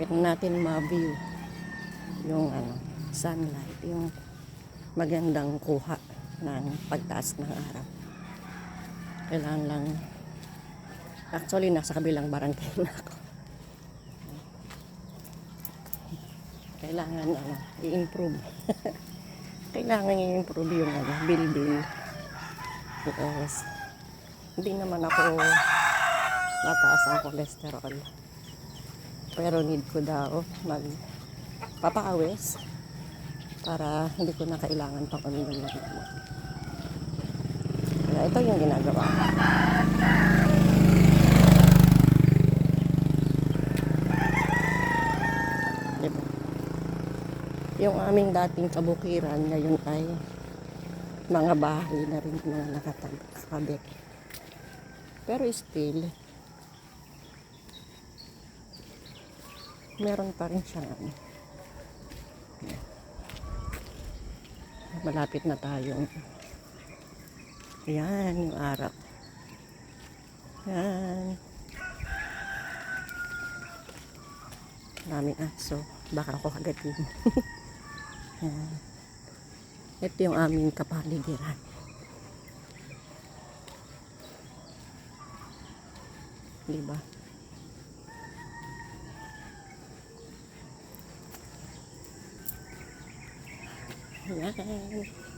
Kailangan natin ma-view yung sunlight, yung magandang kuha ng pagtaas ng araw. Kailangan lang, actually nasa kabilang barangay na ako. Kailangan i-improve. Kailangan i-improve yung building. Because hindi naman ako mataas ang cholesterol. Pero need ko daw magpapaawis para hindi ko na kailangan pang uminom ng gamot. Kaya ito yung ginagawa. Diba? Yung aming dating kabukiran ngayon ay mga bahay na rin, mga nakatabi. Pero still, meron pa rin siyang malapit na tayo. Yan yung araw. Yan. Maraming aso. Baka ako kagatin. Yan. Ito yung aming kapaligiran. Diba? Yan.